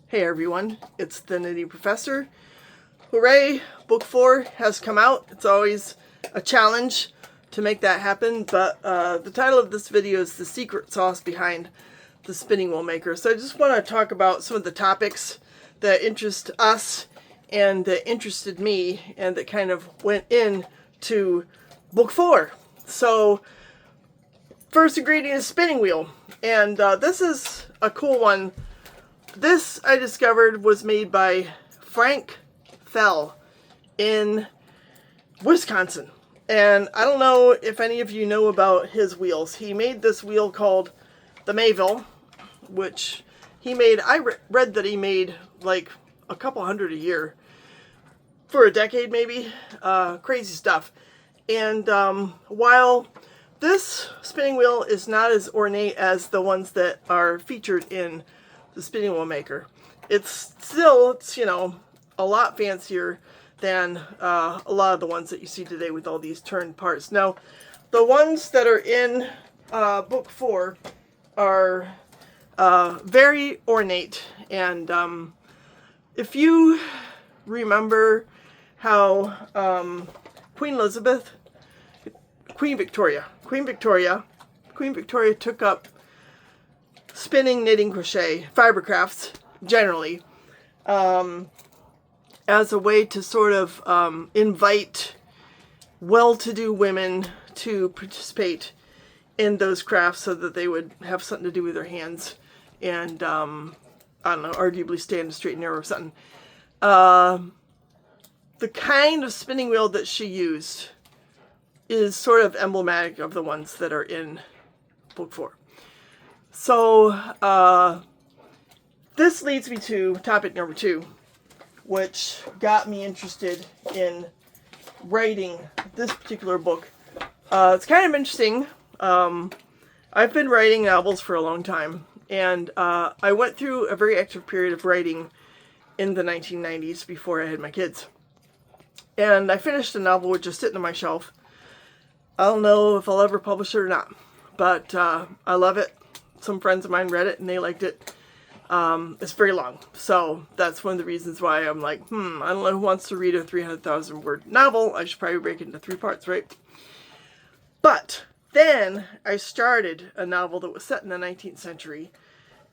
Hey everyone, it's the Knitting Professor. Hooray! Book 4 has come out. It's always a challenge to make that happen, but the title of this video is The Secret Sauce Behind the Spinning Wheel Maker. So I just want to talk about some of the topics that interest us and that interested me and that kind of went into Book 4. So first ingredient is spinning wheel, and this is a cool one. This, I discovered, was made by Frank Fell in Wisconsin. And I don't know if any of you know about his wheels. He made this wheel called the Mayville, which he made, I read that he made like a couple hundred a year for a decade maybe. Crazy stuff. And while this spinning wheel is not as ornate as the ones that are featured in the spinning wheel maker, it's you know, a lot fancier than a lot of the ones that you see today with all these turned parts. Now, the ones that are in book 4 are very ornate, and if you remember how Queen Victoria took up spinning, knitting, crochet, fiber crafts generally, as a way to sort of invite well-to-do women to participate in those crafts so that they would have something to do with their hands and, I don't know, arguably stay on the straight and narrow or something. The kind of spinning wheel that she used is sort of emblematic of the ones that are in book 4. So, this leads me to topic number 2, which got me interested in writing this particular book. It's kind of interesting. I've been writing novels for a long time, and I went through a very active period of writing in the 1990s before I had my kids. And I finished a novel which is sitting on my shelf. I don't know if I'll ever publish it or not, but I love it. Some friends of mine read it and they liked it. It's very long, so that's one of the reasons why I'm like, I don't know who wants to read a 300,000 word novel. I should probably break it into 3 parts, right? But then I started a novel that was set in the 19th century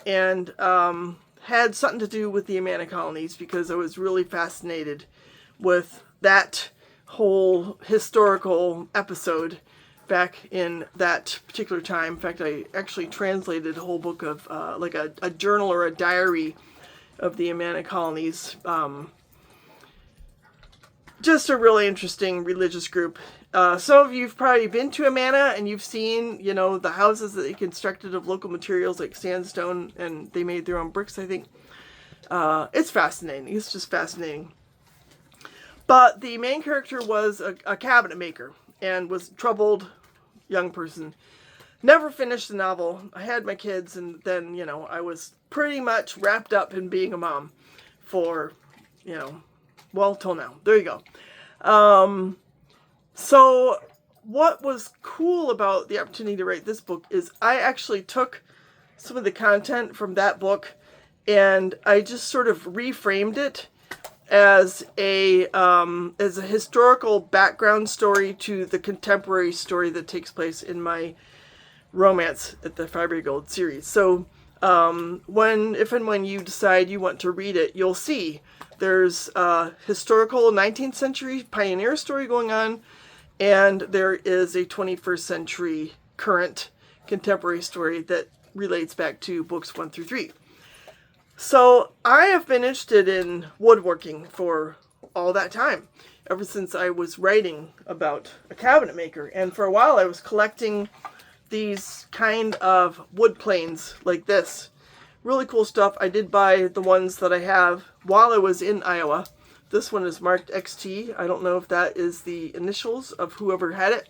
and had something to do with the Amana colonies, because I was really fascinated with that whole historical episode back in that particular time. In fact, I actually translated a whole book of like a journal or a diary of the Amana colonies. Just a really interesting religious group. Some of you've probably been to Amana and you've seen, you know, the houses that they constructed of local materials like sandstone, and they made their own bricks, I think. It's fascinating. It's just fascinating. But the main character was a cabinet maker and was a troubled young person. Never finished the novel. I had my kids, and then, you know, I was pretty much wrapped up in being a mom for, you know, well, till now. There you go. So what was cool about the opportunity to write this book is I actually took some of the content from that book and I just sort of reframed it as a historical background story to the contemporary story that takes place in my romance at the Fiber Gold series. So if and when you decide you want to read it, you'll see there's a historical 19th century pioneer story going on, and there is a 21st century current contemporary story that relates back to books 1 through 3. So I have been interested in woodworking for all that time, ever since I was writing about a cabinet maker. And for a while I was collecting these kind of wood planes like this. Really cool stuff. I did buy the ones that I have while I was in Iowa. This one is marked XT. I don't know if that is the initials of whoever had it,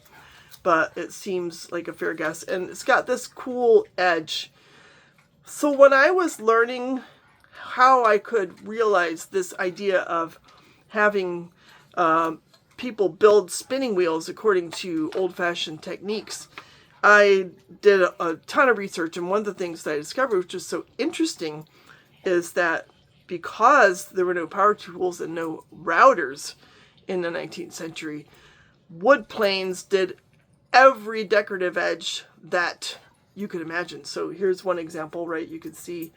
but it seems like a fair guess. And it's got this cool edge. So when I was learning how I could realize this idea of having people build spinning wheels according to old-fashioned techniques, I did a ton of research, and one of the things that I discovered, which is so interesting, is that because there were no power tools and no routers in the 19th century, wood planes did every decorative edge that you could imagine. So here's one example, right? You can see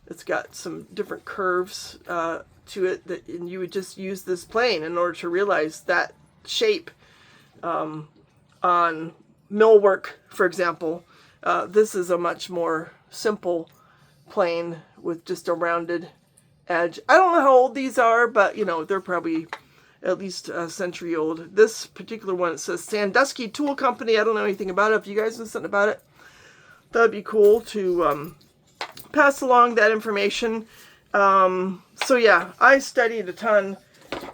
it's got some different curves to it, and you would just use this plane in order to realize that shape. On millwork, for example, this is a much more simple plane with just a rounded edge. I don't know how old these are, but they're probably at least a century old. This particular one, it says Sandusky Tool Company. I don't know anything about it. If you guys know something about it, that'd be cool to pass along that information. So yeah, I studied a ton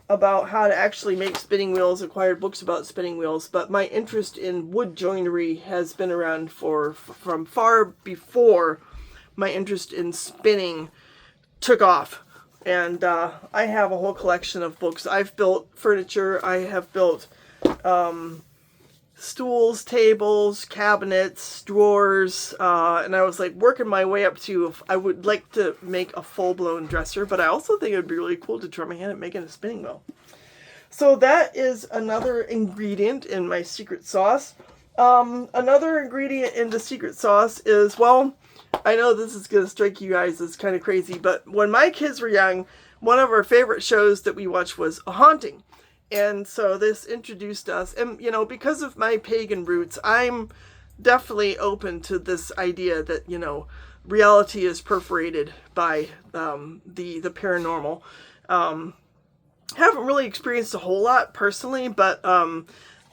about how to actually make spinning wheels, acquired books about spinning wheels, but my interest in wood joinery has been around from far before my interest in spinning took off. And I have a whole collection of books. I've built furniture. I have built stools, tables, cabinets, drawers, and I was like working my way up to, I would like to make a full-blown dresser, but I also think it would be really cool to try my hand at making a spinning wheel. So that is another ingredient in my secret sauce. Another ingredient in the secret sauce is, well, I know this is going to strike you guys as kind of crazy, but when my kids were young, one of our favorite shows that we watched was A Haunting. And so this introduced us, and because of my pagan roots, I'm definitely open to this idea that, reality is perforated by the paranormal. Haven't really experienced a whole lot personally, but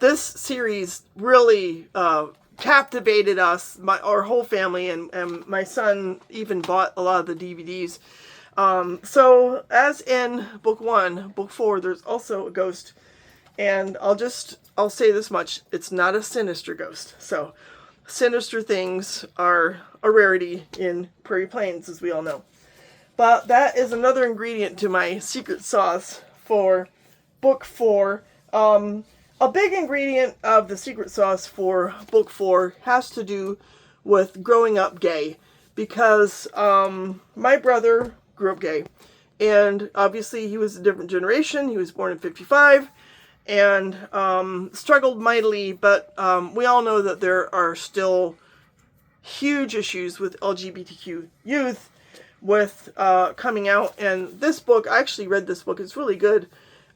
this series really captivated us, our whole family, and my son even bought a lot of the DVDs. So as in book 1, book 4, there's also a ghost, and I'll say this much, it's not a sinister ghost. So sinister things are a rarity in Prairie Plains, as we all know. But that is another ingredient to my secret sauce for book 4. A big ingredient of the secret sauce for book 4 has to do with growing up gay, because my brother grew up gay, and obviously he was a different generation. He was born in 55 and struggled mightily, but we all know that there are still huge issues with LGBTQ youth with coming out. And this book, I actually read this book, it's really good,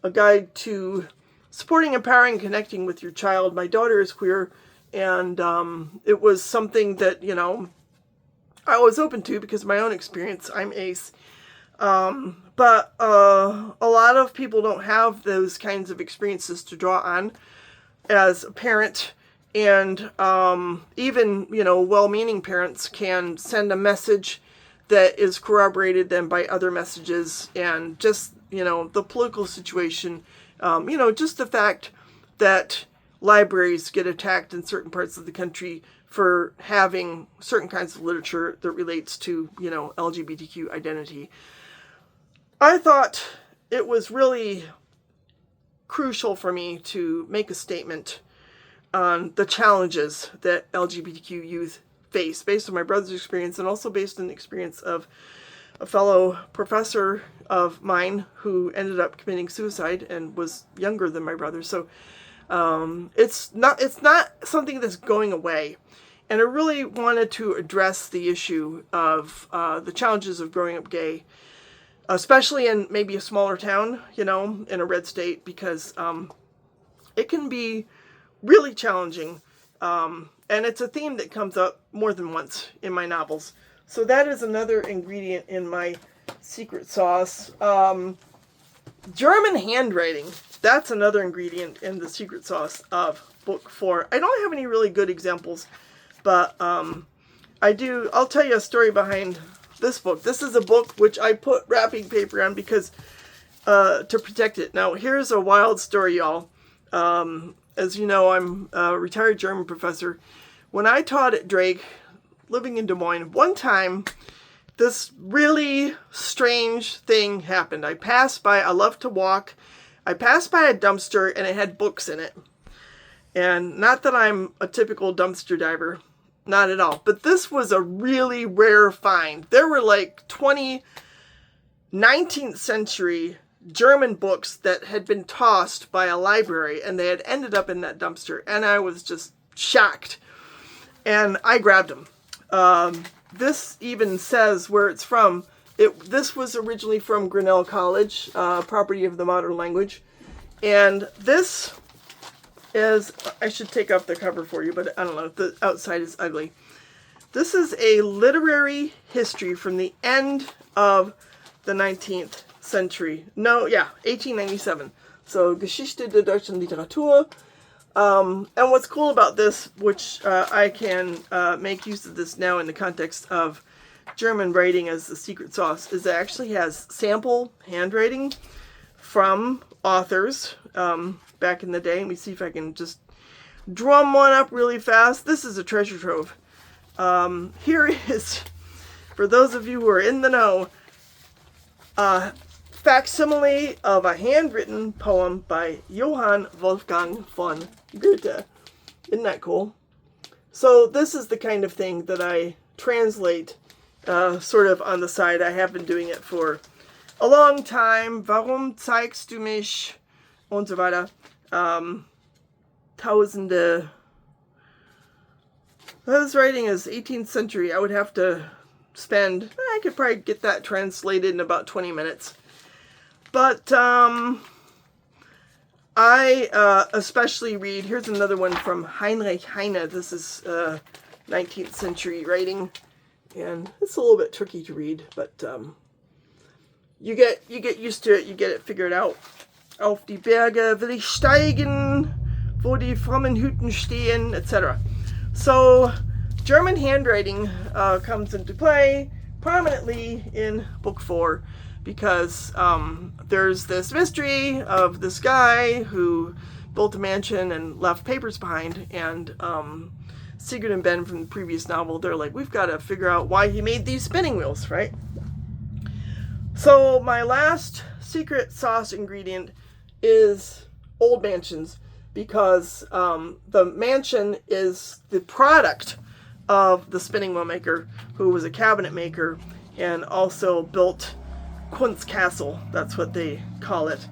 A Guide to Supporting, Empowering, Connecting with Your Child. My daughter is queer, and it was something that I was open to because of my own experience. I'm ace. But a lot of people don't have those kinds of experiences to draw on as a parent. And even, well-meaning parents can send a message that is corroborated then by other messages. And just, the political situation, just the fact that libraries get attacked in certain parts of the country for having certain kinds of literature that relates to, LGBTQ identity. I thought it was really crucial for me to make a statement on the challenges that LGBTQ youth face, based on my brother's experience and also based on the experience of a fellow professor of mine who ended up committing suicide and was younger than my brother. So it's not something that's going away. And I really wanted to address the issue of the challenges of growing up gay, especially in maybe a smaller town, in a red state, because it can be really challenging. And it's a theme that comes up more than once in my novels. So that is another ingredient in my secret sauce. German handwriting. That's another ingredient in the secret sauce of book 4. I don't have any really good examples, but I'll tell you a story behind this book. This is a book which I put wrapping paper on because to protect it. Now, here's a wild story, y'all. As you know, I'm a retired German professor. When I taught at Drake, living in Des Moines, one time, this really strange thing happened. I love to walk. I passed by a dumpster and it had books in it. And not that I'm a typical dumpster diver, not at all. But this was a really rare find. There were like 20 19th century German books that had been tossed by a library, and they had ended up in that dumpster, and I was just shocked. And I grabbed them. This even says where it's from. This was originally from Grinnell College, property of the modern language. And this is, I should take off the cover for you, but I don't know, the outside is ugly. This is a literary history from the end of the 19th century. No, yeah, 1897. So, Geschichte der deutschen Literatur. And what's cool about this, which I can make use of this now in the context of German writing as the secret sauce, is it actually has sample handwriting from authors back in the day. Let me see if I can just drum one up really fast. This is a treasure trove. Here is, for those of you who are in the know, facsimile of a handwritten poem by Johann Wolfgang von Goethe. Isn't that cool? So this is the kind of thing that I translate sort of on the side. I have been doing it for a long time. Warum zeigst du mich? Und so weiter. Tausende. This writing is 18th century. I would have to spend, I could probably get that translated in about 20 minutes. But I especially read, here's another one from Heinrich Heine. This is 19th century writing, and it's a little bit tricky to read, but you get used to it, you get it figured out. Auf die Berge will ich steigen, wo die frommen Hütten stehen, etc. So German handwriting comes into play prominently in Book 4, because there's this mystery of this guy who built a mansion and left papers behind, and Sigurd and Ben from the previous novel, they're like, we've got to figure out why he made these spinning wheels, right? So my last secret sauce ingredient is old mansions, because the mansion is the product of the spinning wheel maker, who was a cabinet maker and also built Kunstkastle. That's what they call it.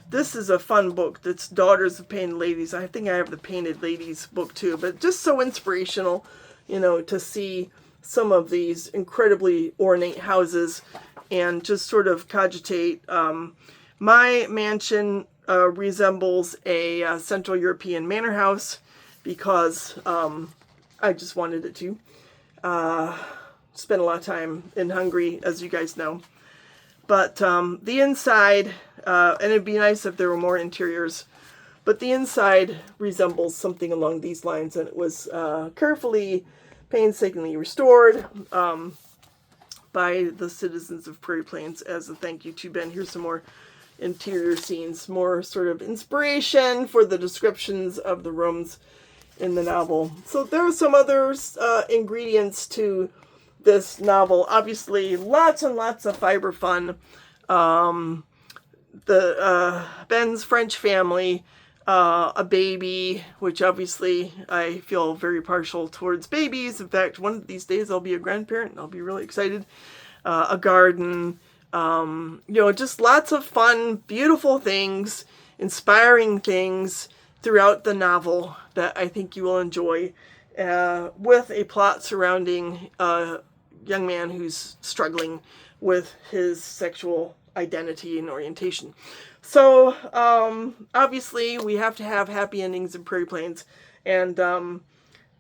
This is a fun book. That's Daughters of Painted Ladies. I think I have the Painted Ladies book too, but just so inspirational, you know, to see some of these incredibly ornate houses and just sort of cogitate. My mansion resembles a Central European manor house, because I just wanted it to. Spent a lot of time in Hungary, as you guys know. But the inside, and it'd be nice if there were more interiors, but the inside resembles something along these lines, and it was carefully, painstakingly restored by the citizens of Prairie Plains as a thank you to Ben. Here's some more interior scenes, more sort of inspiration for the descriptions of the rooms in the novel. So there are some other ingredients to this novel. Obviously, lots and lots of fiber fun. Ben's French family, a baby, which obviously I feel very partial towards babies. In fact, one of these days I'll be a grandparent and I'll be really excited. A garden, you know, just lots of fun, beautiful things, inspiring things throughout the novel that I think you will enjoy, with a plot surrounding a young man who's struggling with his sexual identity and orientation. So, obviously, we have to have happy endings in Prairie Plains, and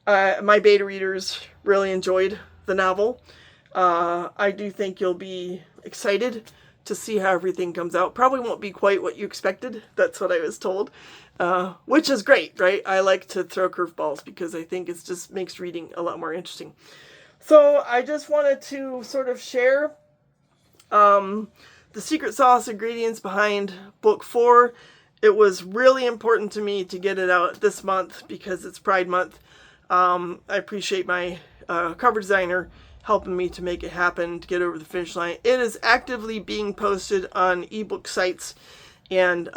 my beta readers really enjoyed the novel. I do think you'll be excited to see how everything comes out. Probably won't be quite what you expected. That's what I was told, which is great, right? I like to throw curveballs because I think it just makes reading a lot more interesting. So I just wanted to sort of share the secret sauce ingredients behind Book 4. It was really important to me to get it out this month because it's Pride Month. I appreciate my cover designer helping me to make it happen, to get over the finish line. It is actively being posted on ebook sites, and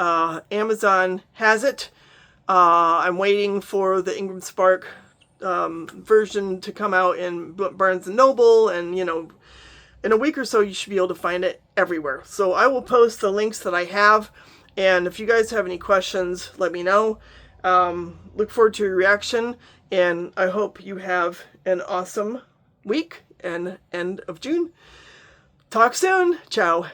Amazon has it. I'm waiting for the Ingram Spark version to come out in Barnes & Noble, and, you know, in a week or so, you should be able to find it everywhere. So I will post the links that I have. And if you guys have any questions, let me know. Look forward to your reaction. And I hope you have an awesome week and end of June. Talk soon. Ciao.